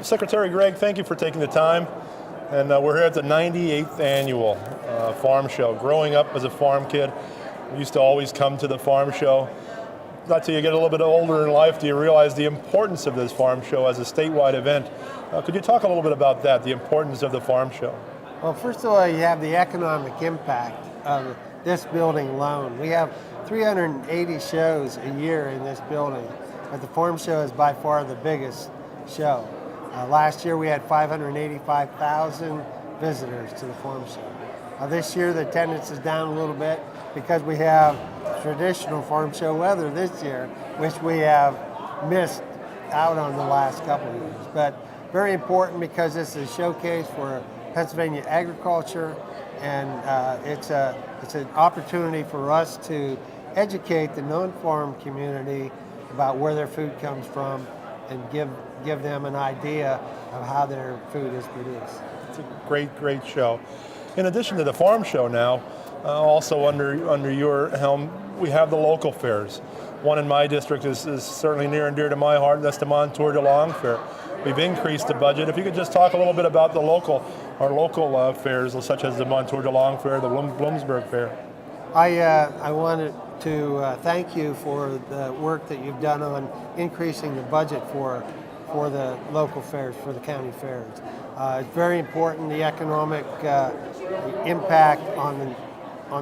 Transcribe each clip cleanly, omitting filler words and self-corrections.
Secretary Greig, thank you for taking the time. And we're here at the 98th annual farm show. Growing up as a farm kid, we used to always come to the farm show. Not till you get a little bit older in life do you realize the importance of this farm show as a statewide event. Could you talk a little bit about that, the importance of the farm show? Well, first of all, you have the economic impact of this building alone. We have 380 shows a year in this building, but the farm show is by far the biggest show. Last year we had 585,000 visitors to the farm show. This year the attendance is down a little bit because we have traditional farm show weather this year, which we have missed out on the last couple of years. But very important because this is a showcase for Pennsylvania agriculture, and it's an opportunity for us to educate the non-farm community about where their food comes from and give them an idea of how their food is produced. It's a great show. In addition to the farm show now, also under your helm, we have the local fairs. One in my district is certainly near and dear to my heart, and that's the Montour de Long Fair. We've increased the budget. If you could just talk a little bit about our local fairs, such as the Montour de Long Fair, the Bloomsburg Fair. I wanted to thank you for the work that you've done on increasing the budget for the local fairs, for the county fairs. It's very important. The economic impact on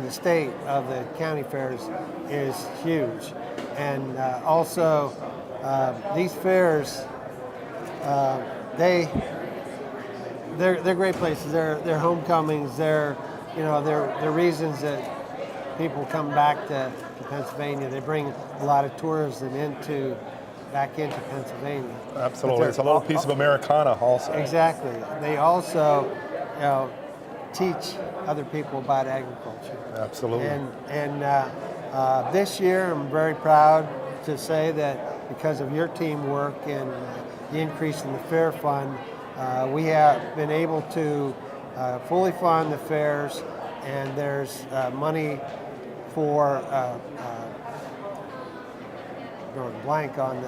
the state of the county fairs is huge, and also these fairs, they're great places. They're homecomings. They're reasons that people come back to Pennsylvania. They bring a lot of tourism back into Pennsylvania. Absolutely, it's a little piece of Americana also. Exactly. They also, teach other people about agriculture. Absolutely. And this year, I'm very proud to say that because of your teamwork and the increase in the fair fund, we have been able to fully fund the fairs, and there's money for drawing a blank on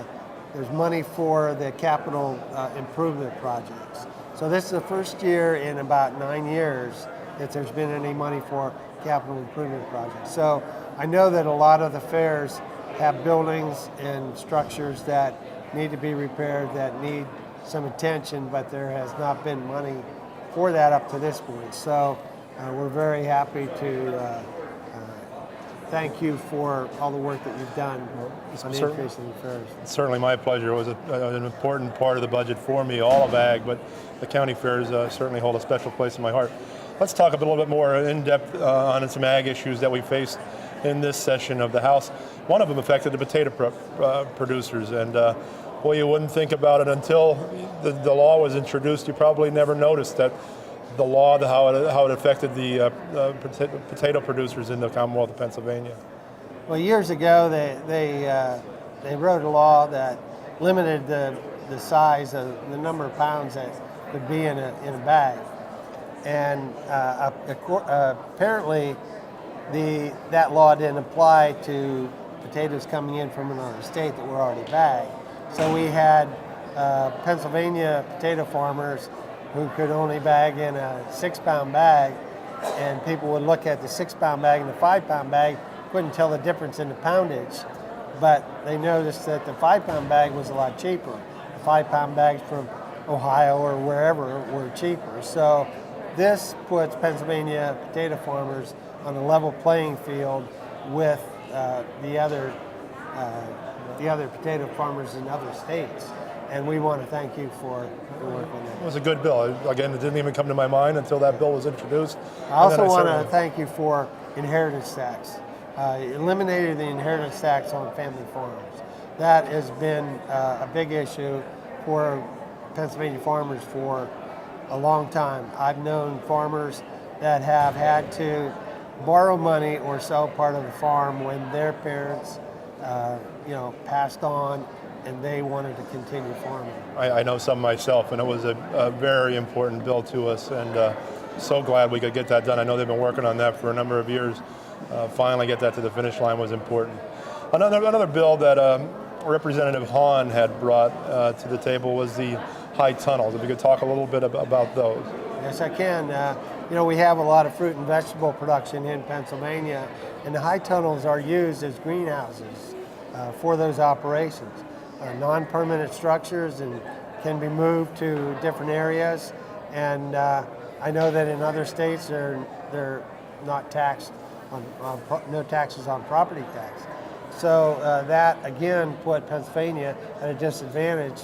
there's money for the capital improvement projects. So this is the first year in about 9 years that there's been any money for capital improvement projects. So I know that a lot of the fairs have buildings and structures that need to be repaired, that need some attention, but there has not been money for that up to this point. So we're very happy to thank you for all the work that you've done on increasing the fairs. It's certainly my pleasure. It was an important part of the budget for me, all of ag, but the county fairs certainly hold a special place in my heart. Let's talk a little bit more in depth on some ag issues that we faced in this session of the House. One of them affected the potato producers, and boy, you wouldn't think about it until the law was introduced. You probably never noticed that the law, how it affected the potato producers in the Commonwealth of Pennsylvania. Well, years ago, they wrote a law that limited the size of the number of pounds that could be in a bag, and apparently that law didn't apply to potatoes coming in from another state that were already bagged. So we had Pennsylvania potato farmers who could only bag in a 6-pound bag, and people would look at the 6-pound bag and the 5-pound bag, couldn't tell the difference in the poundage, but they noticed that the 5-pound bag was a lot cheaper. The 5-pound bags from Ohio or wherever were cheaper. So this puts Pennsylvania potato farmers on a level playing field with the other potato farmers in other states. And we want to thank you for your work on that. It was a good bill. Again, it didn't even come to my mind until that bill was introduced. I also want to thank you for inheritance tax. Eliminated the inheritance tax on family farms. That has been a big issue for Pennsylvania farmers for a long time. I've known farmers that have had to borrow money or sell part of the farm when their parents passed on and they wanted to continue farming. I know some myself, and it was a very important bill to us, and so glad we could get that done. I know they've been working on that for a number of years. Finally get that to the finish line was important. Another bill that Representative Hahn had brought to the table was the high tunnels. If you could talk a little bit about those. Yes, I can. We have a lot of fruit and vegetable production in Pennsylvania, and the high tunnels are used as greenhouses for those operations. Non-permanent structures and can be moved to different areas, and I know that in other states they're not taxed no taxes on property tax. So that again put Pennsylvania at a disadvantage,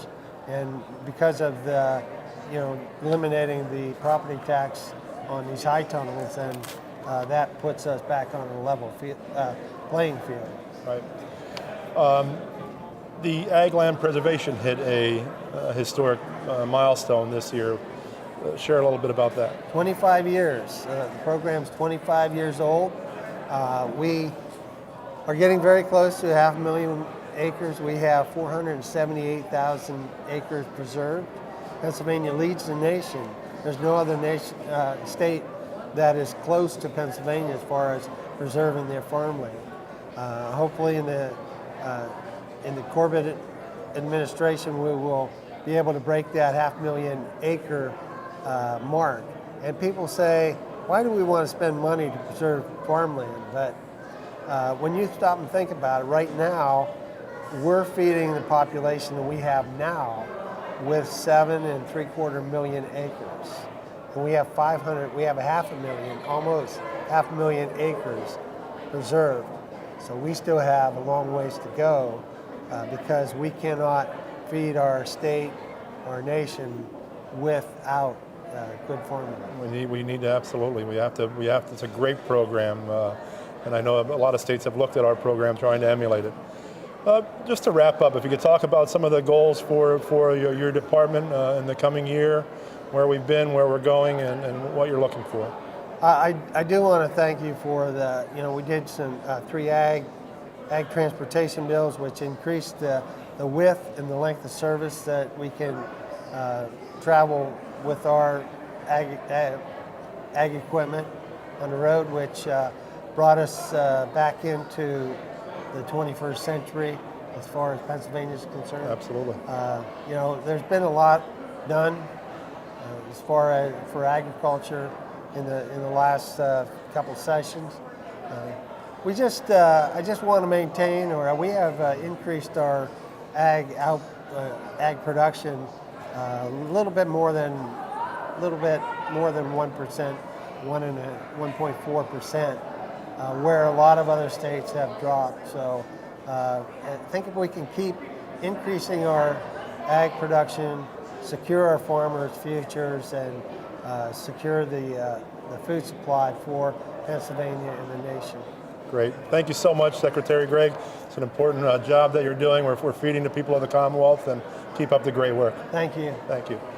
and because of the eliminating the property tax on these high tunnels, and that puts us back on a level playing field. Right. The ag land preservation hit a historic milestone this year. Share a little bit about that. 25 years. The program's 25 years old. We are getting very close to 500,000 acres. We have 478,000 acres preserved. Pennsylvania leads the nation. There's no other state that is close to Pennsylvania as far as preserving their farmland. Hopefully in the Corbett administration, we will be able to break that 500,000 acre mark. And people say, why do we want to spend money to preserve farmland? But when you stop and think about it, right now, we're feeding the population that we have now with 7.75 million acres. And we have 500,000, almost 500,000 acres preserved. So we still have a long ways to go because we cannot feed our state, our nation, without good farming. We need to, absolutely. We have to. It's a great program, and I know a lot of states have looked at our program trying to emulate it. Just to wrap up, if you could talk about some of the goals for your department in the coming year, where we've been, where we're going, and what you're looking for. I do want to thank you for we did some 3 ag transportation bills, which increased the width and the length of service that we can travel with our ag equipment on the road, which brought us back into the 21st century as far as Pennsylvania is concerned. Absolutely. There's been a lot done as far as for agriculture in the last couple sessions. I just want to maintain, or we have increased our ag production a little bit more than 1%, 1.4%, where a lot of other states have dropped. So I think if we can keep increasing our ag production, secure our farmers' futures, and secure the food supply for Pennsylvania and the nation. Great. Thank you so much, Secretary Greig. It's an important job that you're doing. We're feeding the people of the Commonwealth, and keep up the great work. Thank you. Thank you.